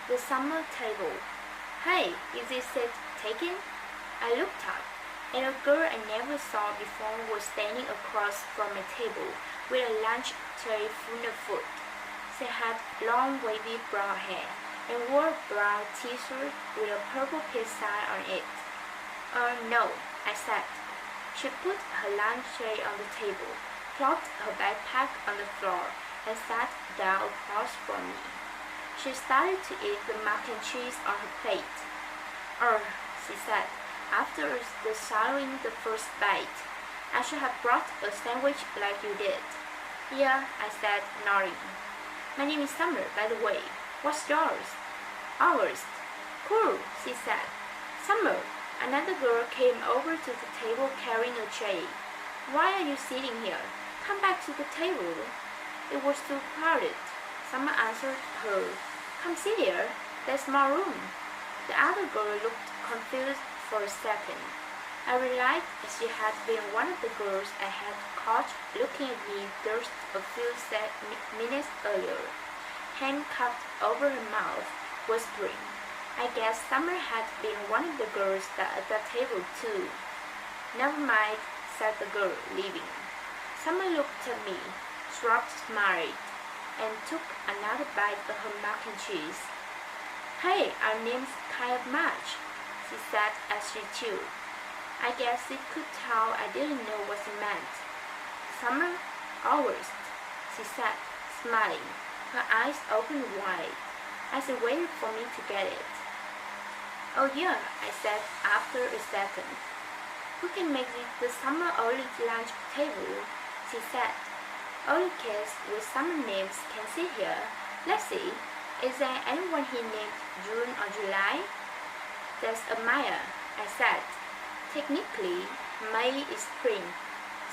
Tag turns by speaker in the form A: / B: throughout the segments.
A: the summer table. Hey, is this seat taken? I looked up, and a girl I never saw before was standing across from my table with a lunch tray full of food. She had long wavy brown hair and wore a brown t-shirt with a purple peace sign on it. No, I said. She put her lunch tray on the table, plopped her backpack on the floor, and sat down across from me. She started to eat the mac and cheese on her plate. She said, after swallowing the first bite. I should have brought a sandwich like you did. Yeah, I said, nodding. My name is Summer, by the way. What's yours? August. Cool, she said. Summer. Another girl came over to the table carrying a tray. Why are you sitting here? Come back to the table. It was too crowded. Summer answered her. Come sit here. There's more room. The other girl looked confused for a second. I realized she had been one of the girls I had caught looking at me just a few minutes earlier, hand cupped over her mouth, whispering. I guess Summer had been one of the girls at that table too. Never mind, said the girl, leaving. Summer looked at me, shrugged, smiled, and took another bite of her mac and cheese. Hey, our names kind of match, she said as she chewed. I guess she could tell I didn't know what she meant. Summer, August, she said, smiling, her eyes opened wide, as she waited for me to get it. Oh yeah, I said after a second. Who can make the summer early lunch table? She said. Only kids with summer names can sit here. Let's see. Is there anyone here named June or July? There's a Maya, I said. Technically, May is spring,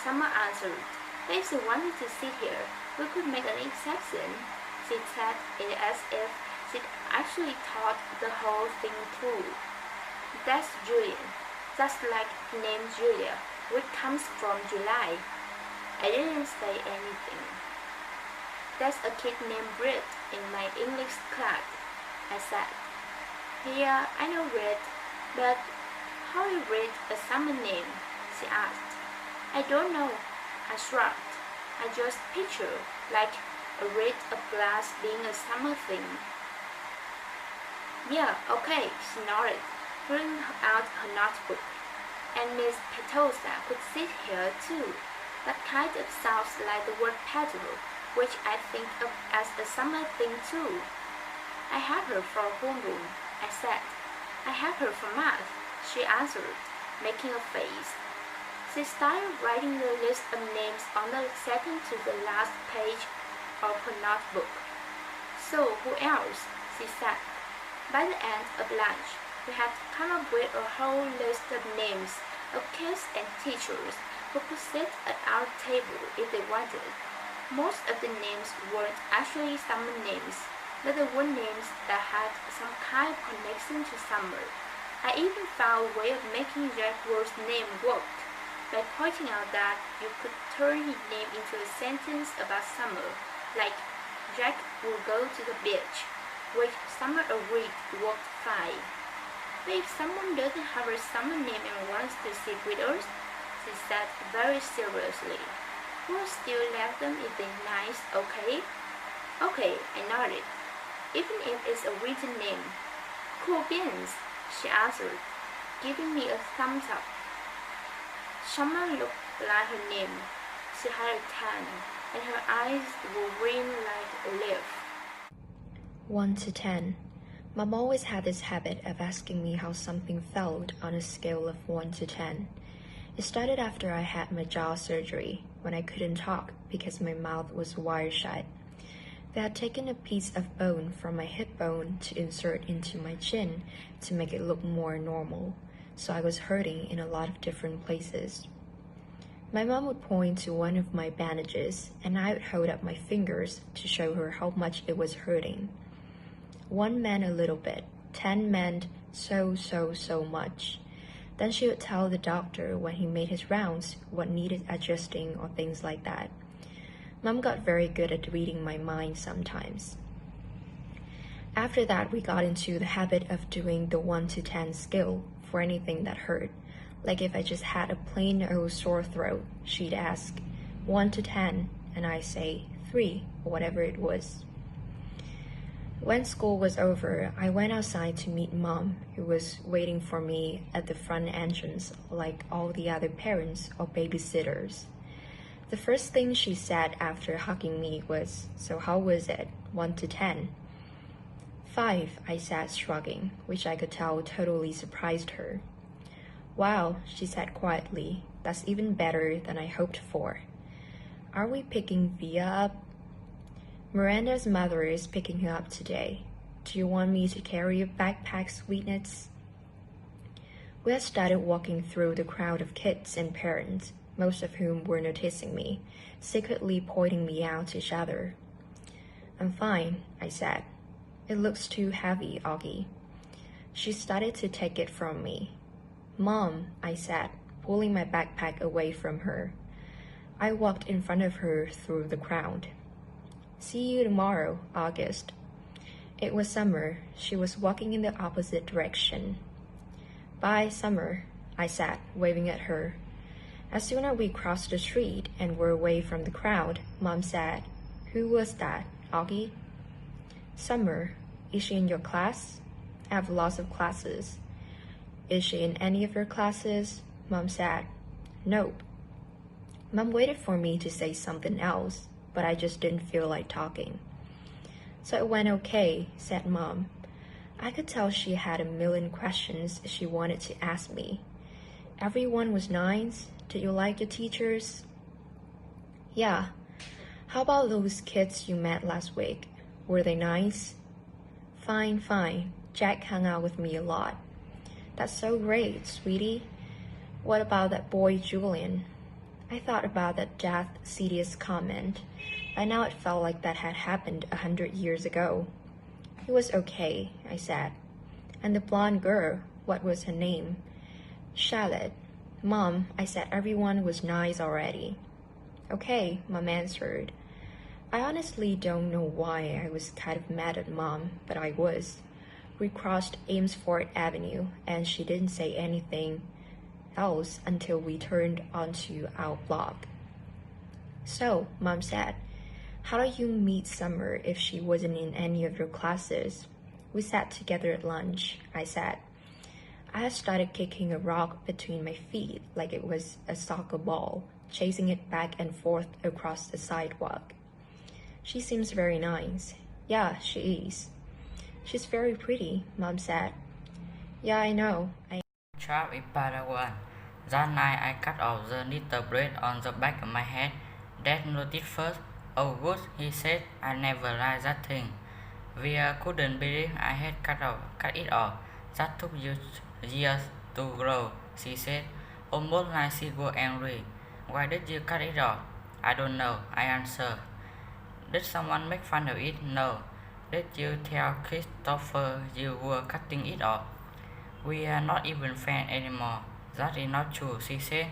A: Summer answered. But if she wanted to sit here, we could make an exception. She said it as if she'd actually thought the whole thing through. That's Julian, just like the name Julia, which comes from July. I didn't say anything. There's a kid named Britt in my English class, I said. Yeah, I know Britt, but how do you read a summer name? She asked. I don't know, I shrugged. I just picture like a red of glass being a summer thing. Yeah, okay, she nodded, pulling out her notebook. And Miss Petosa could sit here too. That kind of sounds like the word petal, which I think of as a summer thing too. I have her for homeroom, I said. I have her for math, she answered, making a face. She started writing the list of names on the second to the last page of her notebook. So who else? She said. By the end of lunch, we had come up with a whole list of names of kids and teachers who could sit at our table if they wanted. Most of the names weren't actually summer names, but they were names that had some kind of connection to summer. I even found a way of making Jack Rose's name work by pointing out that you could turn his name into a sentence about summer, like Jack will go to the beach, which Summer agreed worked fine. But if someone doesn't have a summer name and wants to sit with us, she said very seriously, we'll still let them if they're nice, okay? Okay, I nodded. Even if it's a written name. Cool beans, she answered, giving me a thumbs up. Summer looked like her name. She had a tan, and her eyes were green like a leaf.
B: 1 to 10. Mom always had this habit of asking me how something felt on a scale of 1 to 10. It started after I had my jaw surgery, when I couldn't talk because my mouth was wired shut. They had taken a piece of bone from my hip bone to insert into my chin to make it look more normal, so I was hurting in a lot of different places. My mom would point to one of my bandages, and I would hold up my fingers to show her how much it was hurting. 1 meant a little bit, 10 meant so much. Then she would tell the doctor when he made his rounds what needed adjusting or things like that. Mom got very good at reading my mind sometimes. After that, we got into the habit of doing the 1 to 10 scale for anything that hurt. Like if I just had a plain old sore throat, she'd ask 1 to 10, and I say 3, or whatever it was. When school was over, I went outside to meet Mom, who was waiting for me at the front entrance like all the other parents or babysitters. The first thing she said after hugging me was, "So how was it, 1 to 10? 5, I said, shrugging, which I could tell totally surprised her. "Wow," she said quietly, "that's even better than I hoped for. Are we picking Via up?" "Miranda's mother is picking her up today. Do you want me to carry your backpack, sweetness?" We had started walking through the crowd of kids and parents, most of whom were noticing me, secretly pointing me out to each other. "I'm fine," I said. "It looks too heavy, Augie." She started to take it from me. "Mom," I said, pulling my backpack away from her. I walked in front of her through the crowd. "See you tomorrow, August." It was Summer. She was walking in the opposite direction. "Bye, Summer," I said, waving at her. As soon as we crossed the street and were away from the crowd, Mom said, "Who was that, Augie?" "Summer. Is she in your class?" "I have lots of classes." "Is she in any of your classes?" Mom said. "Nope." Mom waited for me to say something else, but I just didn't feel like talking. "So it went okay," said Mom. I could tell she had a million questions she wanted to ask me. "Everyone was nice? Did you like the teachers?" "Yeah." "How about those kids you met last week? Were they nice?" Fine. Jack hung out with me a lot." "That's so great, sweetie. What about that boy, Julian?" I thought about that Death Sidious comment. By now it felt like that had happened 100 years ago. "He was okay," I said. "And the blonde girl, what was her name?" "Charlotte." "Mom," I said, "everyone was nice already." "Okay," Mom answered. I honestly don't know why I was kind of mad at Mom, but I was. We crossed Amesfort Avenue, and she didn't say anything else until we turned onto our block. "So," Mom said, "how do you meet Summer if she wasn't in any of your classes?" "We sat together at lunch," I said. I had started kicking a rock between my feet like it was a soccer ball, chasing it back and forth across the sidewalk. "She seems very nice." "Yeah, she is." "She's very pretty," Mom said. "Yeah, I know."
C: Trap in Padawan. That night I cut off the little braid on the back of my head. Dad noticed first. "Oh good," he said. "I never liked that thing." We couldn't believe I had cut it off. "That took you years to grow," she said, almost like she was angry. "Why did you cut it off?" "I don't know," I answered. "Did someone make fun of it?" "No." "Did you tell Christopher you were cutting it off?" "We are not even friends anymore." "That is not true," she said.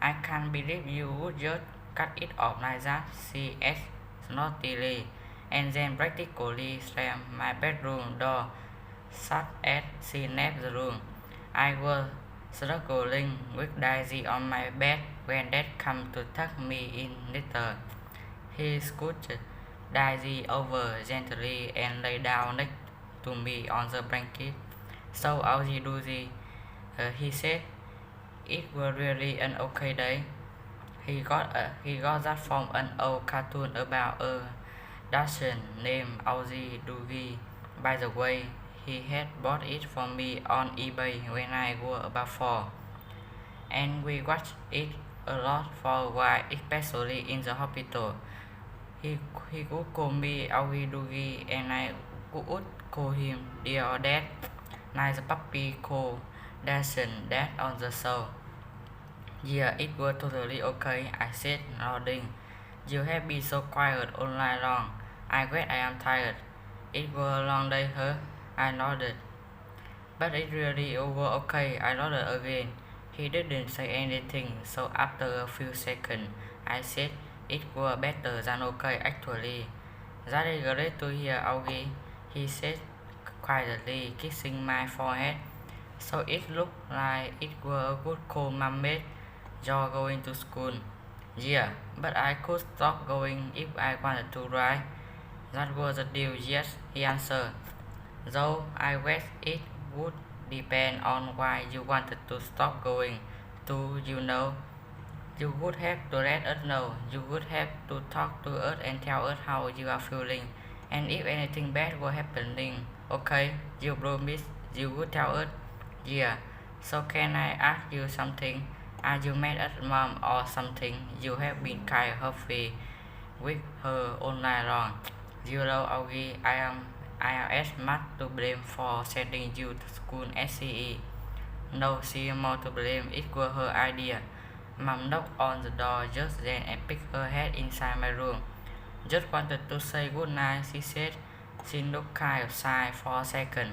C: "I can't believe you would just cut it off like that," she said snortily, and then practically slammed my bedroom door shut as she left the room. I was struggling with Daisy on my bed when Dad came to tuck me in later. He scooted Daisy over gently and lay down next to me on the blanket. "So, Aussie Doozy," he said, "it was really an okay day." He got that from an old cartoon about a Dachshund named Aussie Doogie. By the way, he had bought it for me on eBay when I was about 4. And we watched it a lot for a while, especially in the hospital. He would call me Aussie Doogie, and I would call him Dear or Dad, like the puppy called Dachshund Dad on the show. "Yeah, it was totally okay," I said, nodding. "You have been so quiet all night long. I guess I am tired." "It was a long day, huh?" I nodded. "But it really was okay," I nodded again. He didn't say anything, so after a few seconds, I said, "It was better than okay, actually." "That is great to hear, Augie," he said, quietly kissing my forehead, so it looked like it were a good cold mum made Joe going to school. Yeah, but I could stop going if I wanted to, right? That was a deal, yes, he answered. Though I guess it would depend on why you wanted to stop going to, you know. You would have to let us know. You would have to talk to us and tell us how you are feeling. And if anything bad were happening, okay, you promise you would tell us. Yeah. So can I ask you something? Are you mad at mom or something? You have been kind of huffy with her all night long. You know, Augie, I am as much to blame for sending you to school as she is. No, she is more to blame. It was her idea. Mom knocked on the door just then and picked her head inside my room. Just wanted to say good night, she said. She looked kind of shy for a second.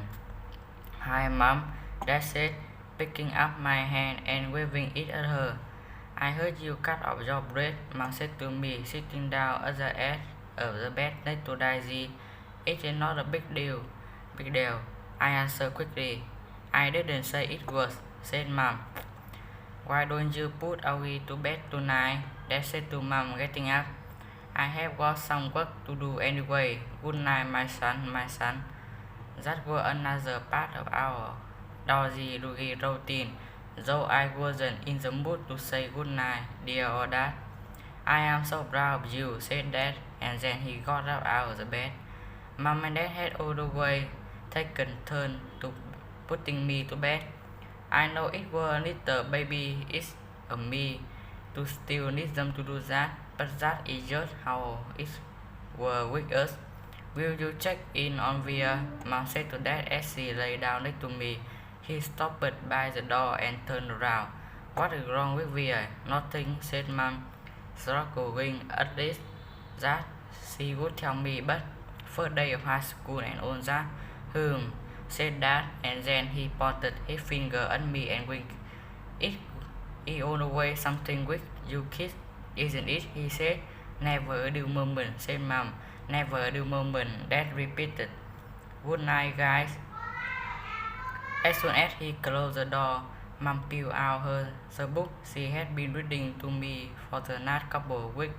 C: Hi, Mom, Dad said, picking up my hand and waving it at her. I heard you cut off your bread, Mom said to me, sitting down at the edge of the bed next to Daisy. It is not a big deal. Big deal, I answered quickly. I didn't say it was, said Mom. Why don't you put Augie to bed tonight? Dad said to Mom, getting up. I have got some work to do anyway. Good night, my son, my son. That was another part of our dozy routine, though I wasn't in the mood to say good night, dear or Dad. I am so proud of you, said Dad, and then he got up out of the bed. Mom and Dad had all the way taken turn to putting me to bed. I know it was a little baby, it's a me to still need them to do that, but that is just how it were with us. Will you check in on Via? Mom said to Dad as she lay down next to me. He stopped by the door and turned around. What is wrong with Via? Nothing, said Mom, struggling. At least that she would tell me, but first day of high school and all that. Said Dad, and then he pointed his finger at me and winked. It is always something with you kids, isn't it? He said. Never a dull moment, said Mom. Never a dull moment, Dad repeated. Good night, guys. As soon as he closed the door, Mom peeled out the book she had been reading to me for the last couple of weeks.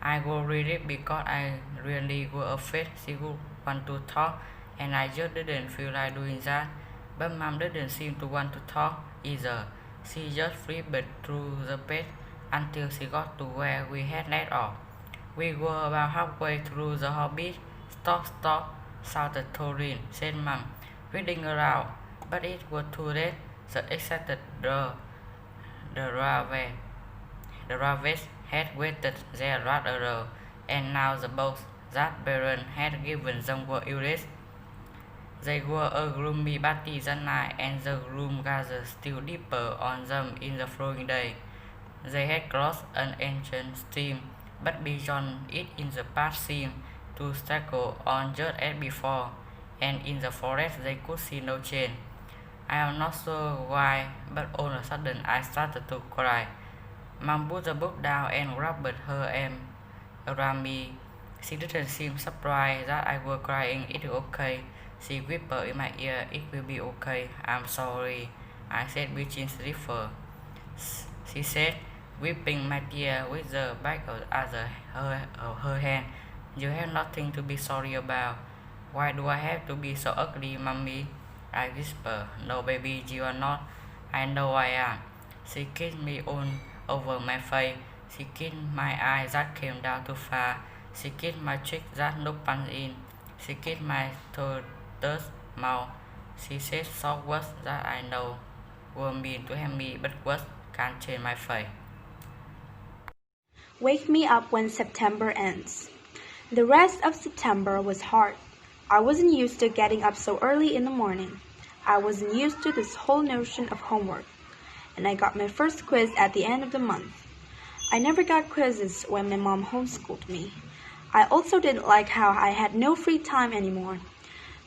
C: I would read it because I really was afraid she would want to talk, and I just didn't feel like doing that. But Mom didn't seem to want to talk either. She just flipped through the page until she got to where we had left off. We were about halfway through The Hobbit. Stop, shouted Thorin, said Mom, reading aloud. But it was too late. The excited the Ravens had waited there rather, and now the books that Baron had given them were useless. They were a gloomy party that night, and the gloom gathered still deeper on them in the following day. They had crossed an ancient stream, but beyond it in the path seemed to straggle on just as before, and in the forest they could see no change. I am not sure why, but all of a sudden I started to cry. Mom put the book down and wrapped her arm around me. She didn't seem surprised that I was crying. It is okay, she whispered in my ear. It will be okay. I'm sorry, I said between slippers. She said, wiping my tear with the back of her hand. You have nothing to be sorry about. Why do I have to be so ugly, Mommy? I whispered. No, baby, you are not. I know I am. She kissed me on over my face. She kissed my eyes that came down too far. She kissed my cheek that looked punched in. She kissed my third mouth. She said soft words that I know were meant to help me, but words can't change my face.
D: Wake me up when September ends. The rest of September was hard. I wasn't used to getting up so early in the morning. I wasn't used to this whole notion of homework. And I got my first quiz at the end of the month. I never got quizzes when my mom homeschooled me. I also didn't like how I had no free time anymore.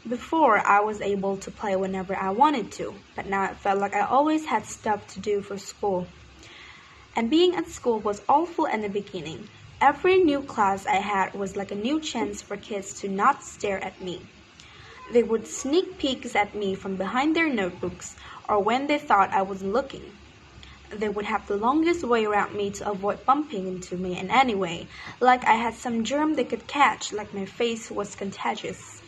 D: Before, I was able to play whenever I wanted to, but now it felt like I always had stuff to do for school. And being at school was awful in the beginning. Every new class I had was like a new chance for kids to not stare at me. They would sneak peeks at me from behind their notebooks or when they thought I wasn't looking. They would have the longest way around me to avoid bumping into me in any way, like I had some germ they could catch, like my face was contagious.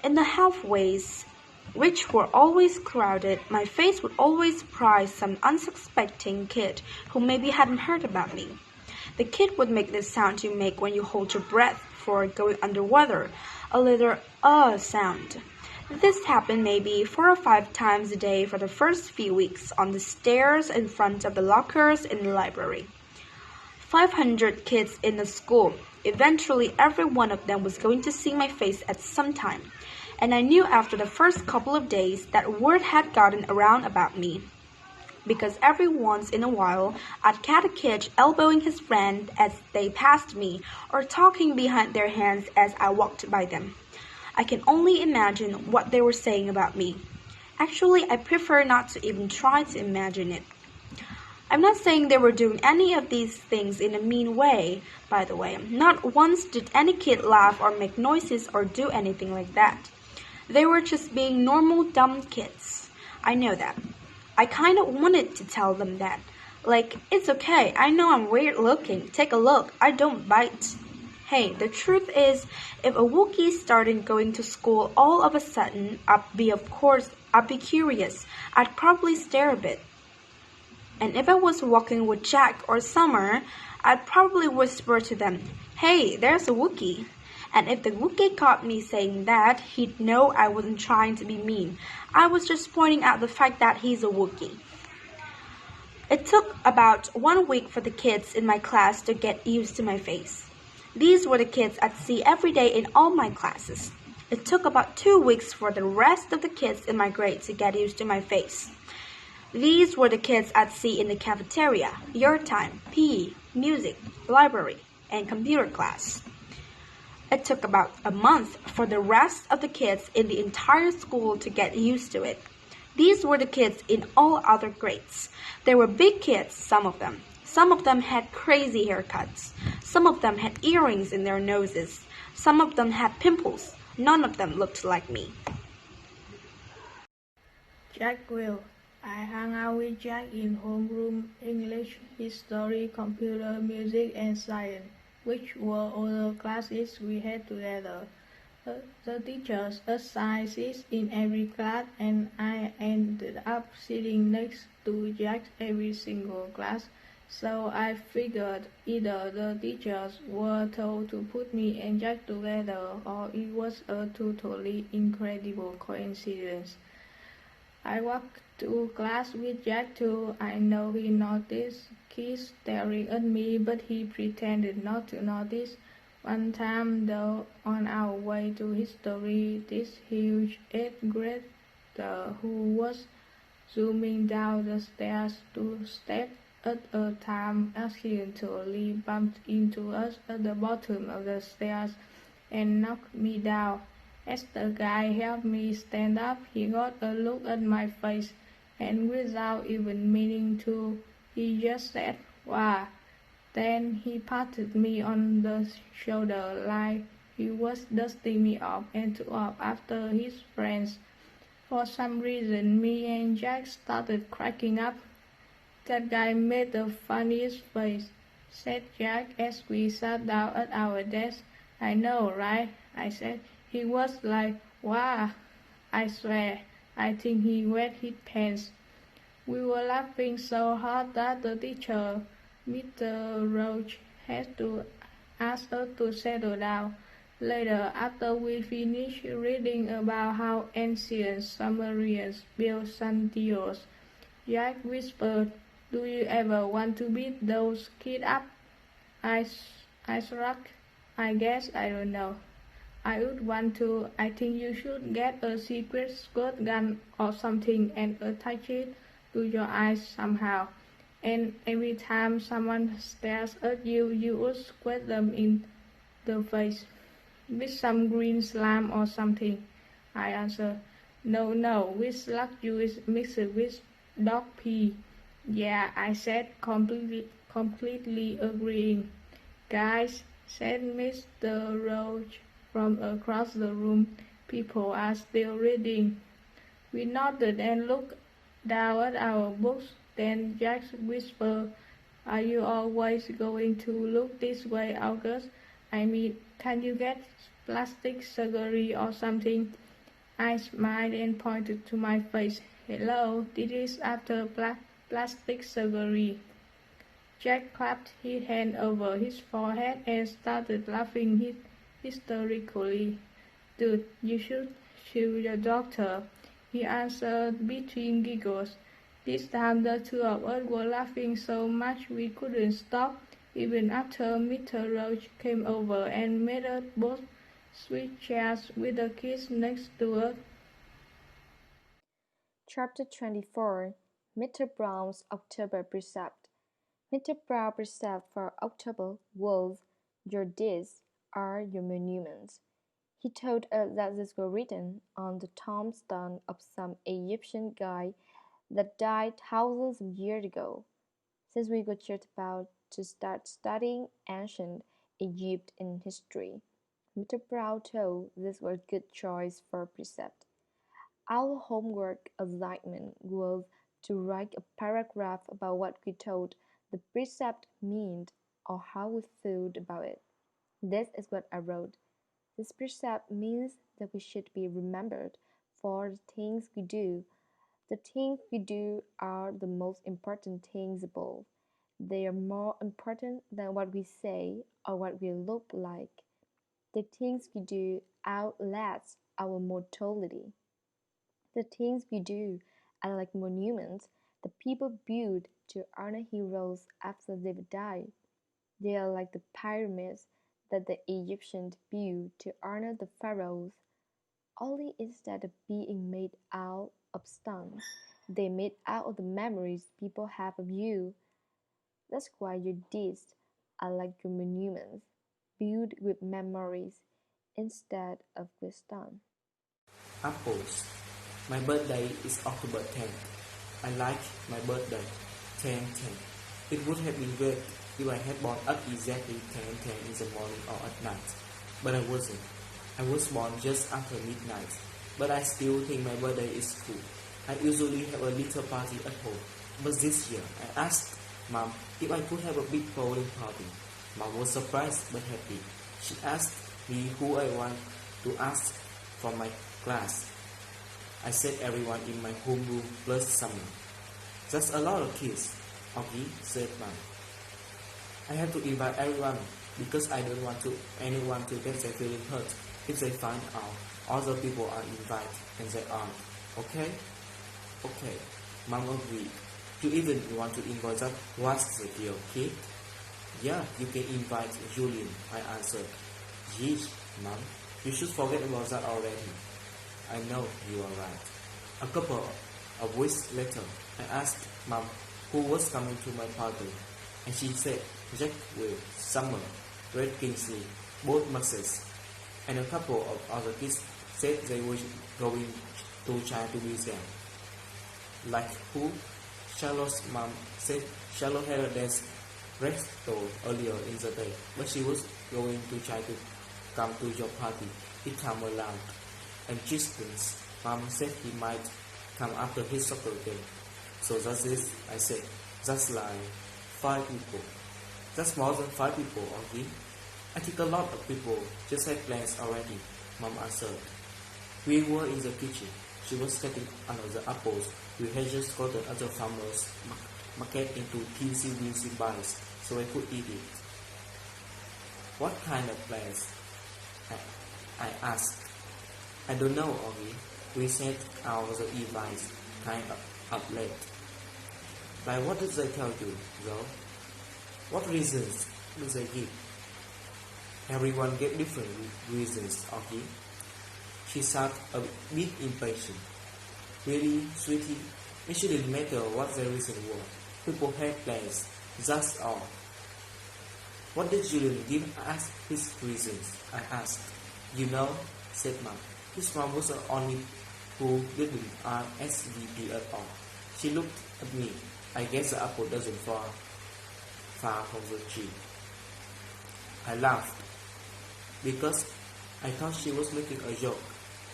D: In the halfways, which were always crowded, my face would always surprise some unsuspecting kid who maybe hadn't heard about me. The kid would make the sound you make when you hold your breath before going underwater, a little sound. This happened maybe 4 or 5 times a day for the first few weeks on the stairs in front of the lockers in the library. 500 kids in the school. Eventually, every one of them was going to see my face at some time, and I knew after the first couple of days that word had gotten around about me. Because every once in a while, I'd catch a kid elbowing his friend as they passed me, or talking behind their hands as I walked by them. I can only imagine what they were saying about me. Actually, I prefer not to even try to imagine it. I'm not saying they were doing any of these things in a mean way, by the way. Not once did any kid laugh or make noises or do anything like that. They were just being normal dumb kids. I know that. I kind of wanted to tell them that. Like, it's okay, I know I'm weird looking. Take a look, I don't bite. Hey, the truth is, if a Wookiee started going to school all of a sudden, I'd be curious. I'd probably stare a bit. And if I was walking with Jack or Summer, I'd probably whisper to them, hey, there's a Wookiee. And if the Wookiee caught me saying that, he'd know I wasn't trying to be mean. I was just pointing out the fact that he's a Wookiee. It took about 1 week for the kids in my class to get used to my face. These were the kids I'd see every day in all my classes. It took about 2 weeks for the rest of the kids in my grade to get used to my face. These were the kids I'd see in the cafeteria, yard time, PE, music, library, and computer class. It took about a month for the rest of the kids in the entire school to get used to it. These were the kids in all other grades. They were big kids, some of them. Some of them had crazy haircuts. Some of them had earrings in their noses. Some of them had pimples. None of them looked like me.
E: Jack Will. I hung out with Jack in homeroom, English, history, computer, music, and science, which were all the classes we had together. The teachers assigned seats in every class, and I ended up sitting next to Jack every single class. So I figured either the teachers were told to put me and Jack together, or it was a totally incredible coincidence. I walked to class with Jack too. I know he noticed kids staring at me, but he pretended not to notice. One time though, on our way to history, this huge 8th grader who was zooming down the stairs 2 steps at a time accidentally bumped into us at the bottom of the stairs and knocked me down. As the guy helped me stand up, he got a look at my face, and without even meaning to, he just said, "Wow." Then he patted me on the shoulder like he was dusting me off and took off after his friends. For some reason, me and Jack started cracking up. "That guy made the funniest face," said Jack as we sat down at our desk. "I know, right?" I said. "He was like, wow." I swear, I think he wet his pants. We were laughing so hard that the teacher, Mr. Roach, had to ask us to settle down. Later, after we finished reading about how ancient Sumerians built sundials, Jack whispered, "Do you ever want to beat those kids up?" I shrugged. "I guess I don't know. I would want to. I think you should get a secret squirt gun or something and attach it to your eyes somehow. And every time someone stares at you, you would squirt them in the face with some green slime or something." I answered. No, with slug juice mixed with dog pee." "Yeah," I said, completely agreeing. "Guys," said Mr. Roach from across the room, People are still reading. We nodded and looked down at our books. Then Jack whispered, "Are you always going to look this way, August? I mean, can you get plastic surgery or something?" I smiled and pointed to my face. "Hello, this is after plastic surgery." Jack clapped his hand over his forehead and started laughing hysterically. "Dude, you should see the doctor," he answered between giggles. This time the two of us were laughing so much we couldn't stop, even after Mr. Roach came over and made us both switch chairs with the kids next to us.
B: Chapter 24 Mr. Brown's October Precept. Mr. Brown's precept for October was, "Your deeds are your monuments." He told us that these were written on the tombstone of some Egyptian guy that died thousands of years ago. Since we were just about to start studying ancient Egypt in history, Mr. Brown thought this was a good choice for precept. Our homework assignment was to write a paragraph about what we thought the precept meant or how we felt about it. This is what I wrote. This precept means that we should be remembered for the things we do. The things we do are the most important things above. They are more important than what we say or what we look like. The things we do outlast our mortality. The things we do are like monuments that people build to honor heroes after they've died. They are like the pyramids that the Egyptians built to honor the pharaohs. Only instead of being made out of stone, they're made out of the memories people have of you. That's why your deeds are like your monuments, built with memories instead of with stone.
F: Apples. My birthday is October 10th. I like my birthday. 10-10. It would have been great if I had born at exactly 10:10 in the morning or at night. But I wasn't. I was born just after midnight. But I still think my birthday is cool. I usually have a little party at home. But this year, I asked Mom if I could have a big bowling party. Mom was surprised but happy. She asked me who I want to ask from my class. I said everyone in my homeroom plus Summer. "That's a lot of kids," Augie said Mom. "I have to invite everyone because I don't want anyone to get their feelings hurt if they find out other people are invited and they aren't. Okay?" "Okay," Mom agreed. "You even want to invite that was the deal, kid?" "Yeah, you can invite Julian," I answered. "Geez, Mom, you should forget about that already." "I know you are right." A couple of weeks later, I asked Mom who was coming to my party, and she said Jack Will, Summer, Red Kingsley, both Maxes, and a couple of other kids said they were going to China Museum. "Like who?" Charlotte's mom said Charlotte had a dance recital earlier in the day, but she was going to try to come to your party. It came around. "And Tristan's mom said he might come after his soccer game." "So that's it," I said. "That's like 5 people." "That's more than 5 people, Augie." "I think a lot of people just had plans already," Mom answered. We were in the kitchen. She was cutting another apples we had just gotten at the farmer's market into teensy-weensy bites so I could eat it. "What kind of plans?" I asked. "I don't know, Augie. We sent out the e-bites kind of up late." "Like what did they tell you, though? What reasons did they give?" "Everyone gave different reasons, Augie." She sounded a bit impatient. "Really, sweetie, it shouldn't matter what the reason was. People had plans, that's all." "What did Julian give us his reasons?" I asked. "You know," said Mom, "his mom was the only who didn't RSVP at all." She looked at me. "I guess the apple doesn't fall far from the tree." I laughed because I thought she was making a joke.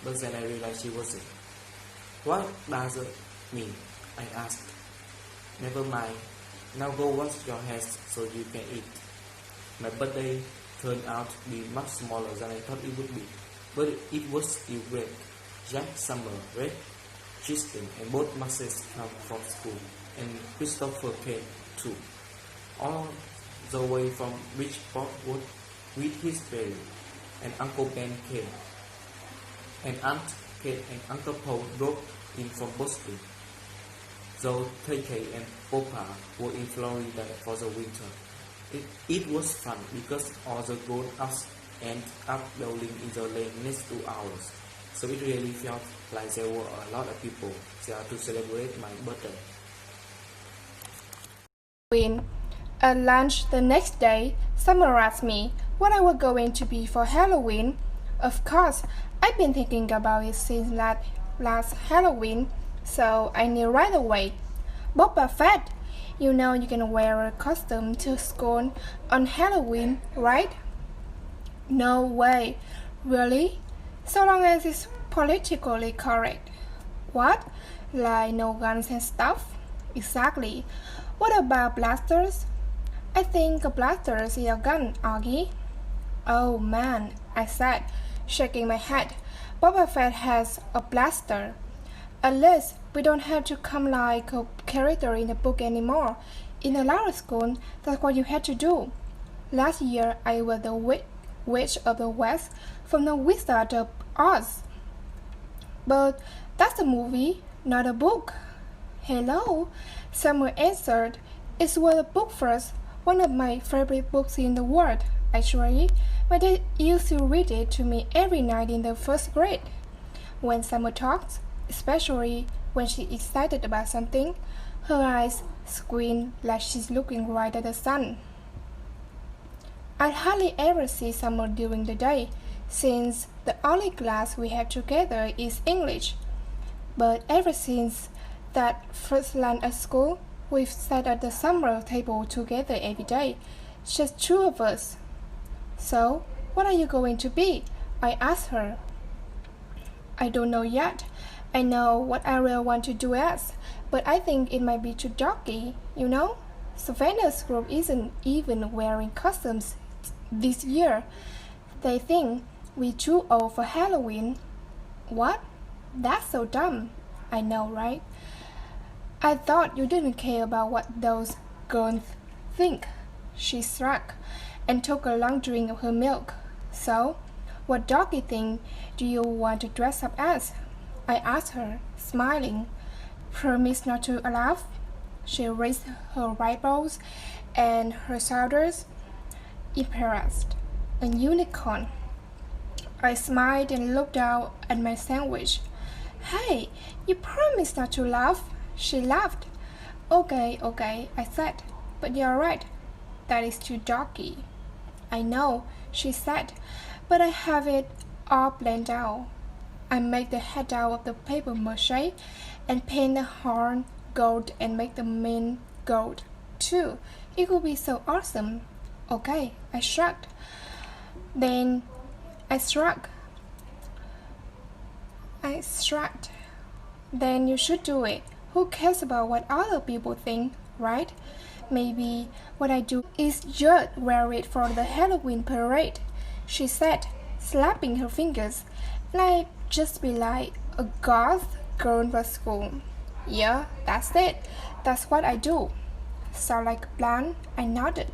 F: but then I realized she wasn't. What does it mean? I asked. Never mind. Now go wash your hands so you can eat. My birthday turned out to be much smaller than I thought it would be, but it was still great. Jack, Summer, Red, Tristan, and both Maxes come from school, and Christopher came too, all the way from Bridgeport Wood with his parents, and Uncle Ben came, and Aunt Kate and Uncle Paul drove in from Boston, though KK and Papa were in Florida for the winter. It was fun because all the grown-ups ended up bowling in the lane next to ours, so it really felt like there were a lot of people there to celebrate my birthday.
G: At lunch the next day, Summer asked me what I was going to be for Halloween. Of course, I've been thinking about it since last Halloween, so I knew right away. Boba Fett! You know you can wear a costume to school on Halloween, right? No way. Really? So long as it's politically correct. What? Like no guns and stuff? Exactly. What about blasters? I think a blaster is a gun, Augie. Oh man, I said, shaking my head. Boba Fett has a blaster. At least we don't have to come like a character in the book anymore. In a Lara school, that's what you had to do. Last year, I was the Witch of the West from the Wizard of Oz. But that's a movie, not a book. Hello, Summer answered. It was a book first, one of my favorite books in the world, actually. My dad used to read it to me every night in the first grade. When Summer talks, especially when she's excited about something, her eyes squint like she's looking right at the sun. I hardly ever see Summer during the day, since the only class we have together is English. But ever since that first lunch at school, we've sat at the summer table together every day, just two of us. So, what are you going to be? I asked her. I don't know yet. I know what Ariel wants to do as, but I think it might be too doggy, you know? Savannah's group isn't even wearing costumes this year. They think we're too old for Halloween. What? That's so dumb. I know, right? I thought you didn't care about what those girls think. She shrugged and took a long drink of her milk. So, what doggy thing do you want to dress up as? I asked her, smiling. Promise not to laugh. She raised her eyebrows and her shoulders. Impressed. A unicorn. I smiled and looked down at my sandwich. Hey, you promised not to laugh. She laughed. Okay, I said. But you're right. That is too doggy. I know, she said, but I have it all planned out. I make the head out of the paper mache and paint the horn gold and make the mane gold too. It would be so awesome. Okay, I shrugged. Then I shrugged. Then you should do it. Who cares about what other people think, right? Maybe what I do is just wear it for the Halloween parade, she said, slapping her fingers. Like, just be like a goth girl for school. Yeah, that's it. That's what I do. Sound like a plan? I nodded.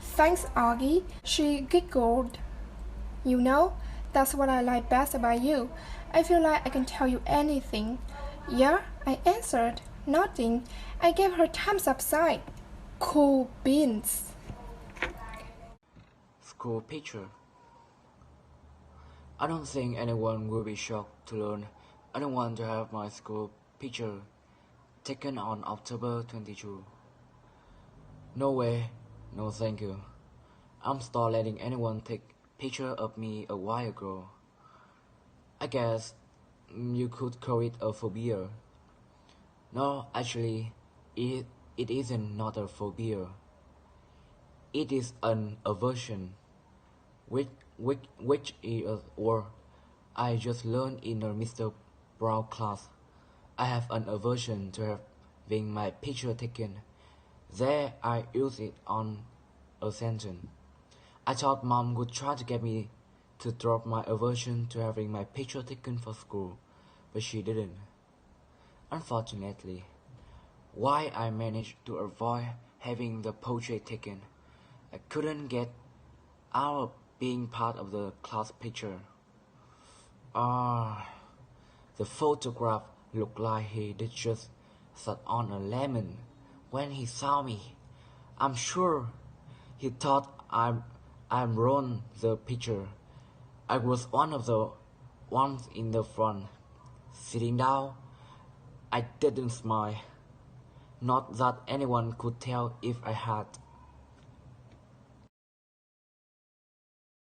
G: Thanks, Augie. She giggled. You know, that's what I like best about you. I feel like I can tell you anything. Yeah, I answered, nodding. I gave her thumbs up sign. Cool beans.
H: School picture. I don't think anyone will be shocked to learn I don't want to have my school picture taken on October 22. No way, no thank you. I'm start letting anyone take picture of me a while ago. I guess you could call it a phobia. No, actually, it isn't not a phobia. It is an aversion, which is or I just learned in a Mr. Brown class. I have an aversion to having my picture taken. There I use it on a sentence. I thought Mom would try to get me to drop my aversion to having my picture taken for school, but she didn't. Unfortunately, while I managed to avoid having the portrait taken, I couldn't get out of being part of the class picture. The photograph looked like he did just sat on a lemon when he saw me. I'm sure he thought I'm ruined the picture. I was one of the ones in the front. Sitting down, I didn't smile. Not that anyone could tell if I had.